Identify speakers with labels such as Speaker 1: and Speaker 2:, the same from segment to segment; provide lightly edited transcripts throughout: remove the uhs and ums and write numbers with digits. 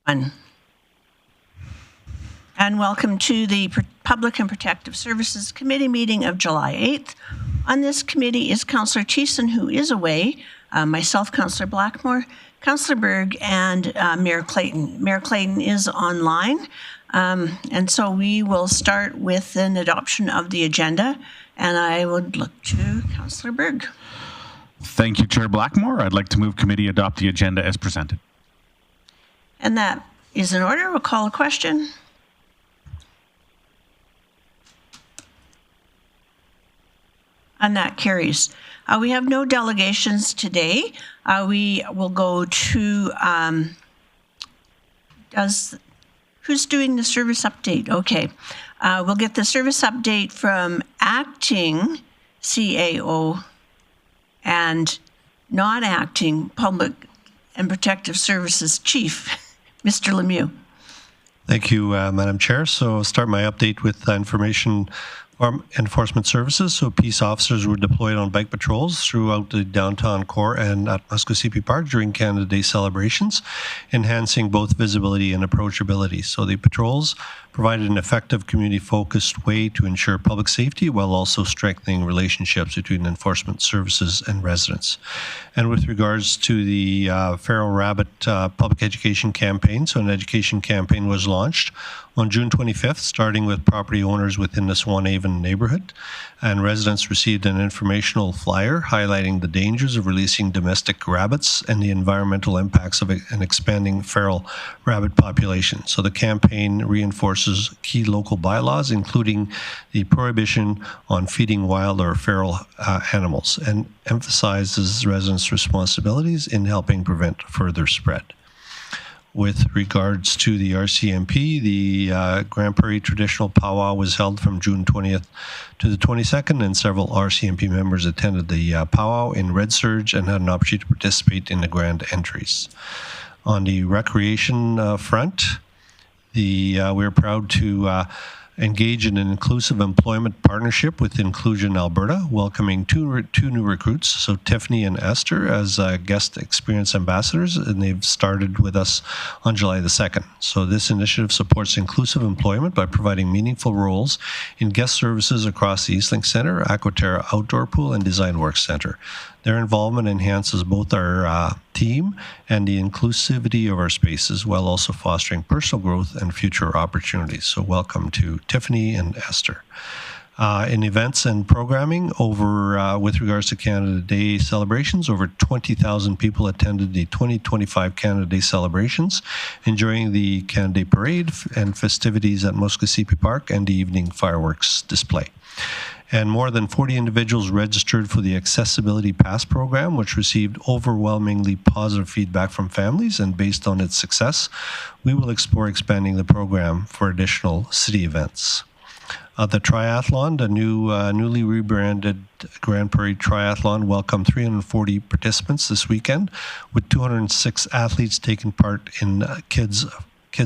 Speaker 1: And welcome to the Public and Protective Services Committee meeting of July 8th. On this committee is Councillor Thiessen, who is away, myself, Councillor Blackmore, Councillor Berg, and Mayor Clayton. Mayor Clayton is online, and so we will start with an adoption of the agenda, and I would look to Councillor Berg.
Speaker 2: Thank you, Chair Blackmore. I'd like to move committee adopt the agenda as presented.
Speaker 1: And that is in order. We'll call a question. And that carries. We have no delegations today. We will go to, who's doing the service update? Okay. We'll get the service update from acting CAO and not acting Public and Protective Services Chief, Mr. Lemieux.
Speaker 3: Thank you, Madam Chair. So I'll start my update with information enforcement services. So peace officers were deployed on bike patrols throughout the downtown core and at Muskosepi Park during Canada Day celebrations, enhancing both visibility and approachability. So the patrols provided an effective community-focused way to ensure public safety while also strengthening relationships between enforcement services and residents. And with regards to the Feral Rabbit public education campaign, so an education campaign was launched on June 25th, starting with property owners within the Swanhaven neighborhood. And residents received an informational flyer highlighting the dangers of releasing domestic rabbits and the environmental impacts of an expanding feral rabbit population. So the campaign reinforces key local bylaws, including the prohibition on feeding wild or feral animals, and emphasizes residents' responsibilities in helping prevent further spread. With regards to the RCMP, the Grande Prairie Traditional Powwow was held from June 20th to the 22nd, and several RCMP members attended the powwow in Red Surge and had an opportunity to participate in the grand entries. On the recreation front, we're proud to engage in an inclusive employment partnership with Inclusion Alberta, welcoming two new recruits, so Tiffany and Esther, as guest experience ambassadors, and they've started with us on July the 2nd. So this initiative supports inclusive employment by providing meaningful roles in guest services across the Eastlink Centre, Aquaterra Outdoor Pool, and Design Works Centre. Their involvement enhances both our team and the inclusivity of our spaces while also fostering personal growth and future opportunities. So welcome to Tiffany and Esther. In events and programming, with regards to Canada Day celebrations, over 20,000 people attended the 2025 Canada Day celebrations, enjoying the Canada Day parade and festivities at Muskosepi Park and the evening fireworks display. And more than 40 individuals registered for the Accessibility Pass program, which received overwhelmingly positive feedback from families. And based on its success, we will explore expanding the program for additional city events. The triathlon, the newly rebranded Grande Prairie Triathlon, welcomed 340 participants this weekend, with 206 athletes taking part in Kids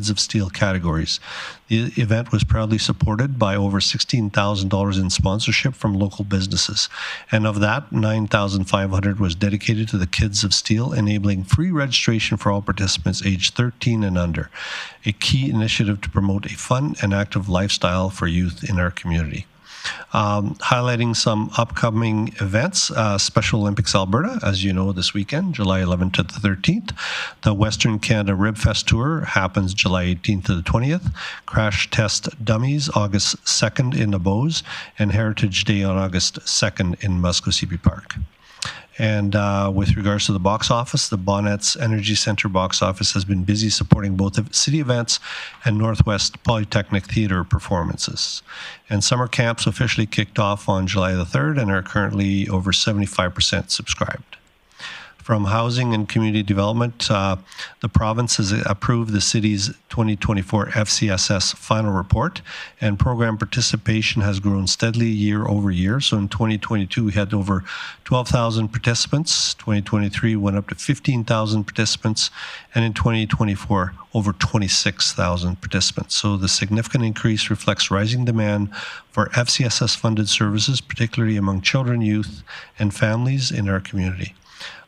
Speaker 3: of Steel categories. The event was proudly supported by over $16,000 in sponsorship from local businesses. And of that, $9,500 was dedicated to the Kids of Steel, enabling free registration for all participants aged 13 and under, a key initiative to promote a fun and active lifestyle for youth in our community. Highlighting some upcoming events, Special Olympics Alberta, as you know, this weekend, July 11th to the 13th. The Western Canada Rib Fest Tour happens July 18th to the 20th. Crash Test Dummies, August 2nd in the Beauce, and Heritage Day on August 2nd in Muskosepi Park. And with regards to the box office, the Bonnet's Energy Centre box office has been busy supporting both city events and Northwest Polytechnic Theatre performances. And summer camps officially kicked off on July the 3rd and are currently over 75% subscribed. From Housing and Community Development, the province has approved the city's 2024 FCSS final report, and program participation has grown steadily year over year. So in 2022, we had over 12,000 participants. 2023 went up to 15,000 participants, and in 2024, over 26,000 participants. So the significant increase reflects rising demand for FCSS-funded services, particularly among children, youth, and families in our community.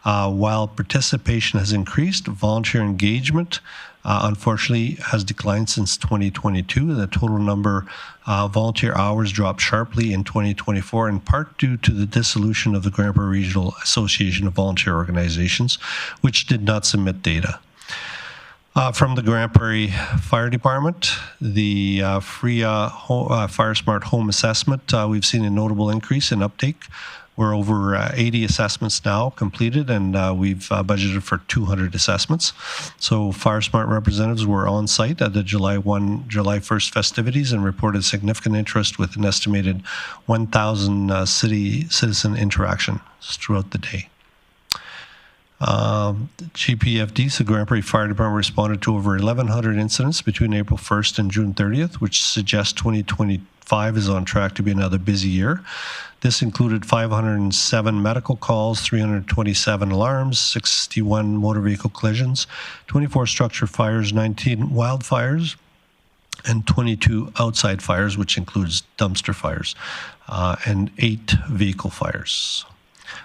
Speaker 3: While participation has increased, volunteer engagement unfortunately has declined since 2022. The total number of volunteer hours dropped sharply in 2024, in part due to the dissolution of the Grande Prairie Regional Association of Volunteer Organizations, which did not submit data. From the Grande Prairie Fire Department, the FRIA Fire Smart Home Assessment, we've seen a notable increase in uptake. We're over 80 assessments now completed, and we've budgeted for 200 assessments. So Fire Smart representatives were on site at the July 1st festivities and reported significant interest with an estimated 1,000 citizen interactions throughout the day. GPFD, so Grande Prairie Fire Department, responded to over 1,100 incidents between April 1st and June 30th, which suggests 2025 is on track to be another busy year. This included 507 medical calls, 327 alarms, 61 motor vehicle collisions, 24 structure fires, 19 wildfires, and 22 outside fires, which includes dumpster fires, and 8 vehicle fires.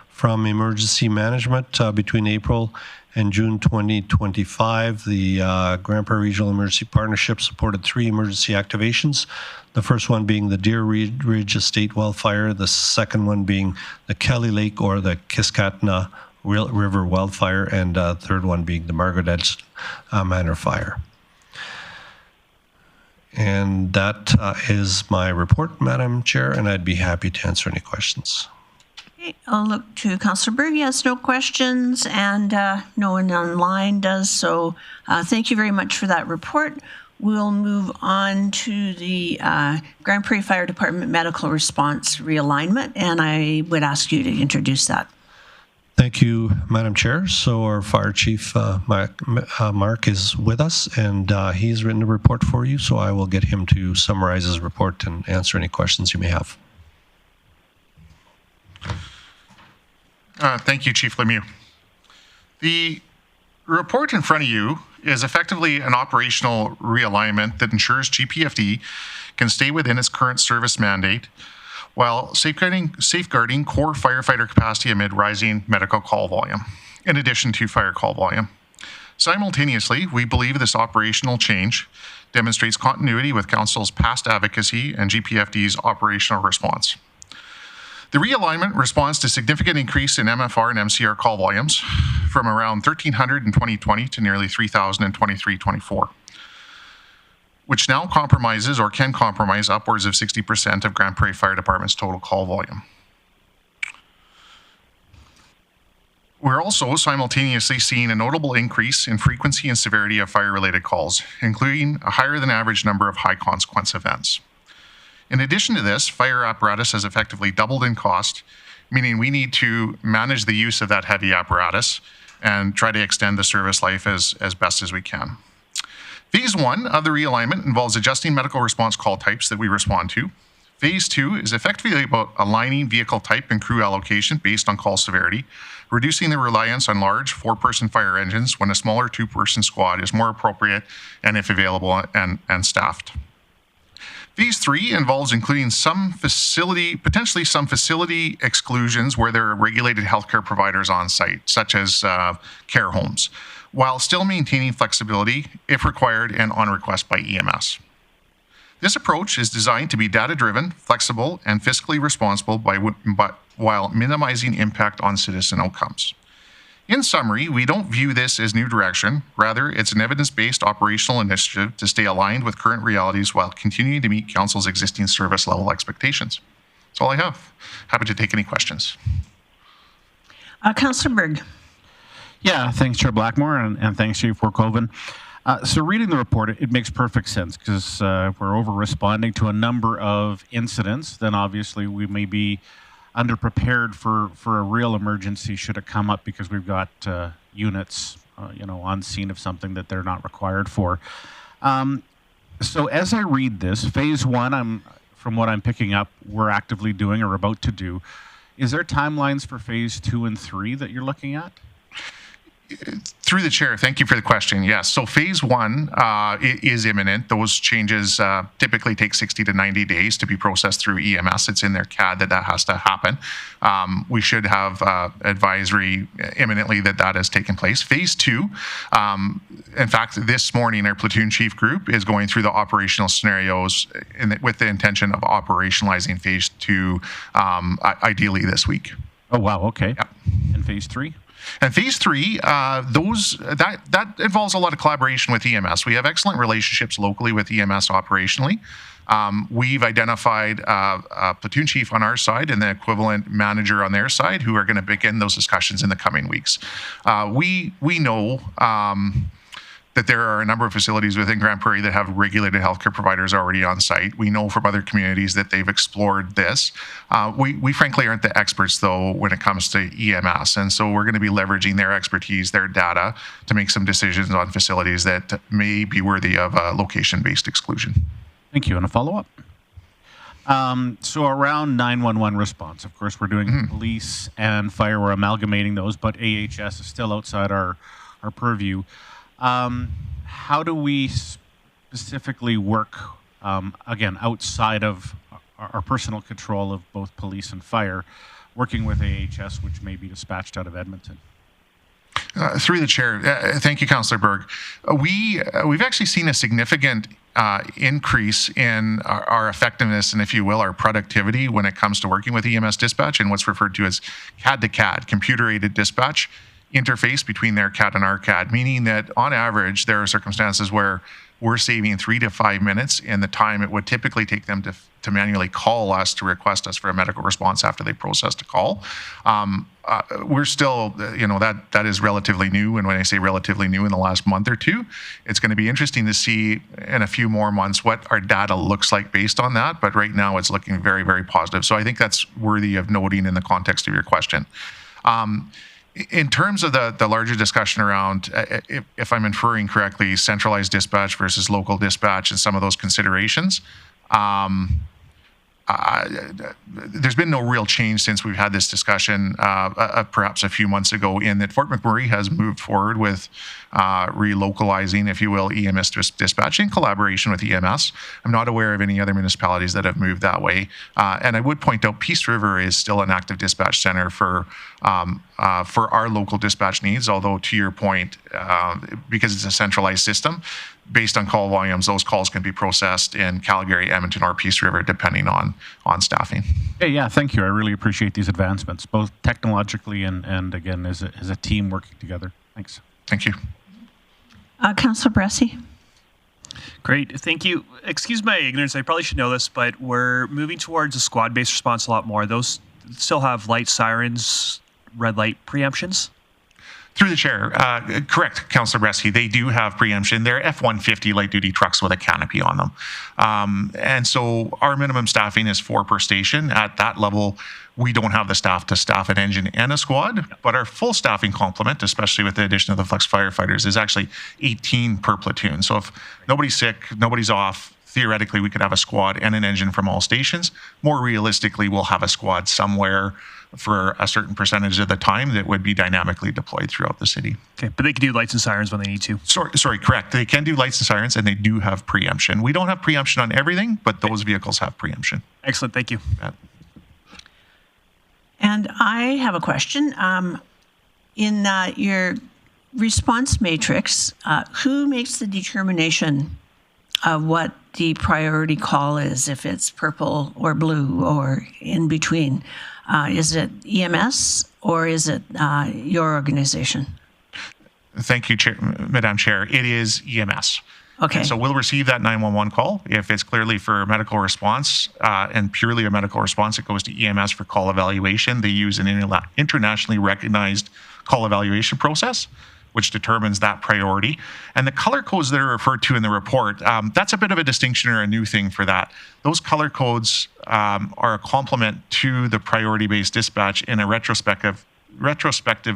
Speaker 3: From emergency management, between April and June 2025, the Grande Prairie Regional Emergency Partnership supported 3 emergency activations. The first one being the Deer Ridge Estate wildfire, the second one being the Kelly Lake or the Kiskatna River wildfire, and third one being the Margaret Edge Manor fire. And that is my report, Madam Chair, and I'd be happy to answer any questions.
Speaker 1: Okay, I'll look to Councillor Berg. He has no questions, and no one online does. So thank you very much for that report. We'll move on to the Grande Prairie Fire Department Medical Response Realignment, and I would ask you to introduce that.
Speaker 3: Thank you, Madam Chair. So our Fire Chief, Mark, is with us, and he's written a report for you, so I will get him to summarize his report and answer any questions you may have.
Speaker 4: Thank you, Chief Lemieux. The report in front of you is effectively an operational realignment that ensures GPFD can stay within its current service mandate while safeguarding core firefighter capacity amid rising medical call volume, in addition to fire call volume. Simultaneously, we believe this operational change demonstrates continuity with Council's past advocacy and GPFD's operational response. The realignment responds to significant increase in MFR and MCR call volumes from around 1,300 in 2020 to nearly 3,000 in 23-24, which now compromises or can compromise upwards of 60% of Grande Prairie Fire Department's total call volume. We're also simultaneously seeing a notable increase in frequency and severity of fire-related calls, including a higher than average number of high-consequence events. In addition to this, fire apparatus has effectively doubled in cost, meaning we need to manage the use of that heavy apparatus and try to extend the service life as best as we can. Phase 1 of the realignment involves adjusting medical response call types that we respond to. Phase 2 is effectively about aligning vehicle type and crew allocation based on call severity, reducing the reliance on large 4-person fire engines when a smaller 2-person squad is more appropriate and, if available, and staffed. Phase 3 involves including potentially some facility exclusions where there are regulated healthcare providers on site, such as care homes, while still maintaining flexibility if required and on request by EMS. This approach is designed to be data-driven, flexible, and fiscally responsible while minimizing impact on citizen outcomes. In summary, we don't view this as new direction. Rather, it's an evidence-based operational initiative to stay aligned with current realities while continuing to meet Council's existing service level expectations. That's all I have. Happy to take any questions.
Speaker 1: Councillor Berg.
Speaker 2: Yeah, thanks, Chair Blackmore, and thanks, Chief Workoven. So reading the report, it makes perfect sense because we're over-responding to a number of incidents. Then obviously we may be underprepared for a real emergency should it come up because we've got units, on scene of something that they're not required for. So as I read this, phase 1, from what I'm picking up, we're actively doing or about to do. Is there timelines for phase 2 and 3 that you're looking at?
Speaker 4: Through the chair, thank you for the question. Yes, so phase one is imminent. Those changes typically take 60 to 90 days to be processed through EMS. It's in their CAD that has to happen. We should have advisory imminently that has taken place. Phase two, in fact, this morning our platoon chief group is going through the operational scenarios with the intention of operationalizing phase two ideally this week.
Speaker 2: Oh, wow. Okay.
Speaker 4: Yeah.
Speaker 2: And phase three?
Speaker 4: And phase three, that involves a lot of collaboration with EMS. We have excellent relationships locally with EMS operationally. We've identified a platoon chief on our side and the equivalent manager on their side who are going to begin those discussions in the coming weeks. We know that there are a number of facilities within Grande Prairie that have regulated healthcare providers already on site. We know from other communities that they've explored this. We frankly aren't the experts, though, when it comes to EMS. And so we're going to be leveraging their expertise, their data, to make some decisions on facilities that may be worthy of a location-based exclusion.
Speaker 2: Thank you. And a follow-up? So around 911 response, of course, we're doing police and fire. We're amalgamating those, but AHS is still outside our purview. How do we specifically work, again, outside of our personal control of both police and fire, working with AHS, which may be dispatched out of Edmonton?
Speaker 4: Through the chair, thank you, Councillor Berg. We've actually seen a significant increase in our effectiveness and, if you will, our productivity when it comes to working with EMS dispatch and what's referred to as CAD to CAD, computer-aided dispatch interface between their CAD and our CAD, meaning that on average, there are circumstances where we're saving 3 to 5 minutes in the time it would typically take them to manually call us to request us for a medical response after they processed a call. We're still, that is relatively new. And when I say relatively new, in the last month or two, it's going to be interesting to see in a few more months what our data looks like based on that. But right now it's looking very, very positive. So I think that's worthy of noting in the context of your question. In terms of the larger discussion around, if I'm inferring correctly, centralized dispatch versus local dispatch and some of those considerations, there's been no real change since we've had this discussion perhaps a few months ago, in that Fort McMurray has moved forward with relocalizing, if you will, EMS dispatch in collaboration with EMS. I'm not aware of any other municipalities that have moved that way. And I would point out Peace River is still an active dispatch center for our local dispatch needs, although to your point, because it's a centralized system, based on call volumes, those calls can be processed in Calgary, Edmonton, or Peace River, depending on staffing.
Speaker 2: Hey, yeah, thank you. I really appreciate these advancements, both technologically and again, as a team working together. Thanks.
Speaker 4: Thank you.
Speaker 1: Councillor Bressie.
Speaker 5: Great, thank you. Excuse my ignorance, I probably should know this, but we're moving towards a squad-based response a lot more. Those still have light sirens, red light preemptions?
Speaker 4: Through the chair, correct, Councillor Bresky. They do have preemption. They're F-150 light-duty trucks with a canopy on them. And so our minimum staffing is 4 per station. At that level, we don't have the staff to staff an engine and a squad, but our full staffing complement, especially with the addition of the flex firefighters, is actually 18 per platoon. So if nobody's sick, nobody's off, theoretically, we could have a squad and an engine from all stations. More realistically, we'll have a squad somewhere for a certain percentage of the time that would be dynamically deployed throughout the city.
Speaker 5: Okay, but they can do lights and sirens when they need to.
Speaker 4: Sorry, correct. They can do lights and sirens, and they do have preemption. We don't have preemption on everything, but those vehicles have preemption.
Speaker 5: Excellent, thank you.
Speaker 1: And I have a question. In your response matrix, who makes the determination of what the priority call is, if it's purple or blue or in between? Is it EMS or is it your organization?
Speaker 4: Thank you, Madam Chair. It is EMS.
Speaker 1: Okay.
Speaker 4: And so we'll receive that 911 call. If it's clearly for a medical response and purely a medical response, it goes to EMS for call evaluation. They use an internationally recognized call evaluation process, which determines that priority. And the color codes that are referred to in the report, that's a bit of a distinction or a new thing for that. Those color codes are a complement to the priority-based dispatch in a retrospective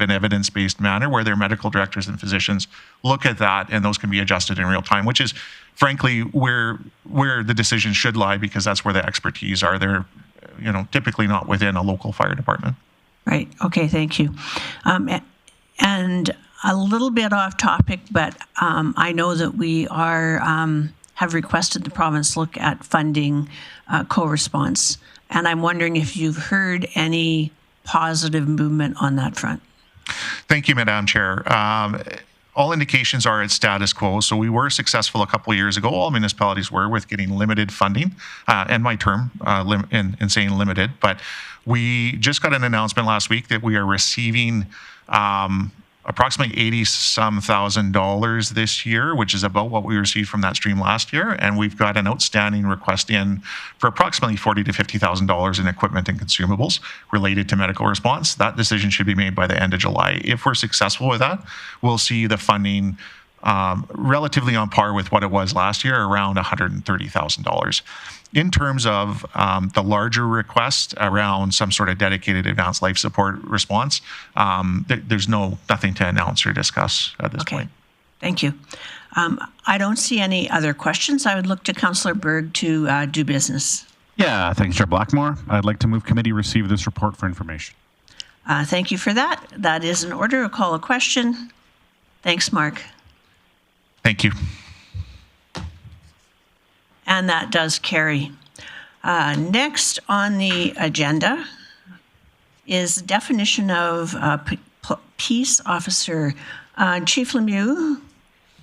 Speaker 4: and evidence-based manner, where their medical directors and physicians look at that, and those can be adjusted in real time, which is frankly where the decision should lie, because that's where the expertise are. They're typically not within a local fire department.
Speaker 1: Right. Okay. Thank you. And a little bit off topic, but I know that we are have requested the province look at funding co-response, and I'm wondering if you've heard any positive movement on that front.
Speaker 4: Thank you, Madam Chair. All indications are it's status quo. So we were successful a couple of years ago. All municipalities were with getting limited funding, and my term in saying limited. But we just got an announcement last week that we are receiving approximately $80-some thousand this year, which is about what we received from that stream last year. And we've got an outstanding request in for approximately $40,000 to $50,000 in equipment and consumables related to medical response. That decision should be made by the end of July. If we're successful with that, we'll see the funding relatively on par with what it was last year, around $130,000. In terms of the larger request around some sort of dedicated advanced life support response, there's nothing to announce or discuss at this point.
Speaker 1: Thank you. I don't see any other questions. I would look to Councillor Berg to do business.
Speaker 2: Yeah, thanks, Chair Blackmore. I'd like to move committee receive this report for information.
Speaker 1: Thank you for that. That is in order. I'll call a question. Thanks, Mark.
Speaker 4: Thank you.
Speaker 1: And that does carry. Next on the agenda is definition of peace officer. Chief Lemieux, do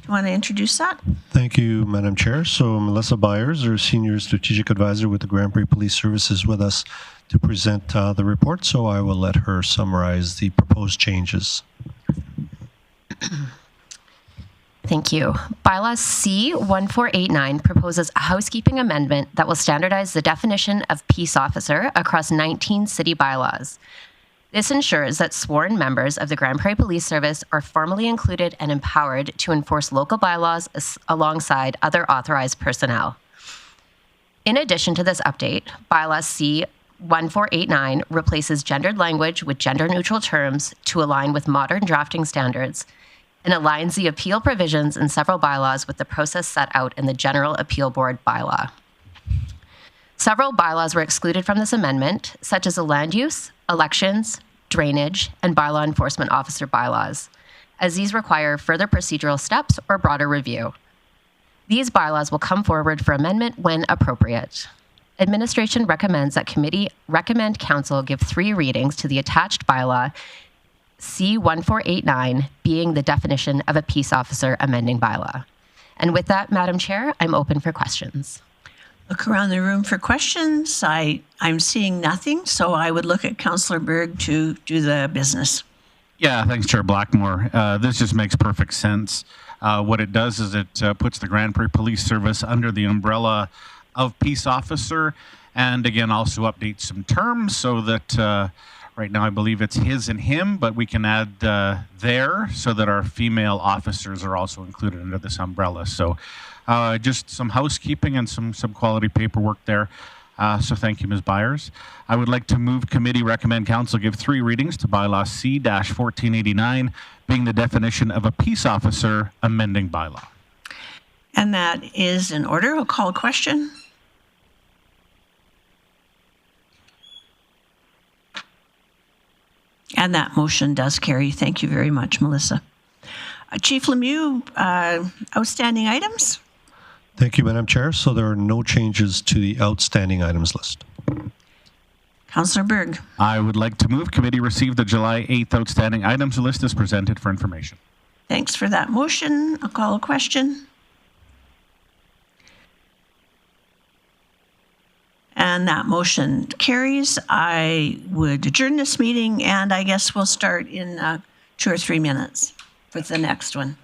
Speaker 1: you want to introduce that?
Speaker 3: Thank you, Madam Chair. So Melissa Byers, our Senior Strategic Advisor with the Grande Prairie Police Service, is with us to present the report. So I will let her summarize the proposed changes.
Speaker 6: Thank you. Bylaw C-1489 proposes a housekeeping amendment that will standardize the definition of peace officer across 19 city bylaws. This ensures that sworn members of the Grande Prairie Police Service are formally included and empowered to enforce local bylaws alongside other authorized personnel. In addition to this update, Bylaw C-1489 replaces gendered language with gender-neutral terms to align with modern drafting standards and aligns the appeal provisions in several bylaws with the process set out in the General Appeal Board bylaw. Several bylaws were excluded from this amendment, such as the land use, elections, drainage, and bylaw enforcement officer bylaws, as these require further procedural steps or broader review. These bylaws will come forward for amendment when appropriate. Administration recommends that committee recommend council give 3 readings to the attached bylaw C-1489 being the definition of a peace officer amending bylaw. And with that, Madam Chair, I'm open for questions.
Speaker 1: Look around the room for questions. I'm seeing nothing, so I would look at Councillor Berg to do the business.
Speaker 2: Yeah, thanks, Chair Blackmore. This just makes perfect sense. What it does is it puts the Grande Prairie Police Service under the umbrella of peace officer, and again, also updates some terms so that right now, I believe it's his and him, but we can add there so that our female officers are also included under this umbrella. So just some housekeeping and some quality paperwork there. So thank you, Ms. Byers. I would like to move committee recommend council give 3 readings to bylaw C-1489 being the definition of a peace officer amending bylaw.
Speaker 1: And that is in order. I'll call a question. And that motion does carry. Thank you very much, Melissa. Chief Lemieux, outstanding items?
Speaker 3: Thank you, Madam Chair. So there are no changes to the outstanding items list.
Speaker 1: Councillor Berg.
Speaker 2: I would like to move committee receive the July 8th outstanding items list as presented for information.
Speaker 1: Thanks for that motion. I'll call a question. And that motion carries. I would adjourn this meeting, and I guess we'll start in 2 or 3 minutes with the next one.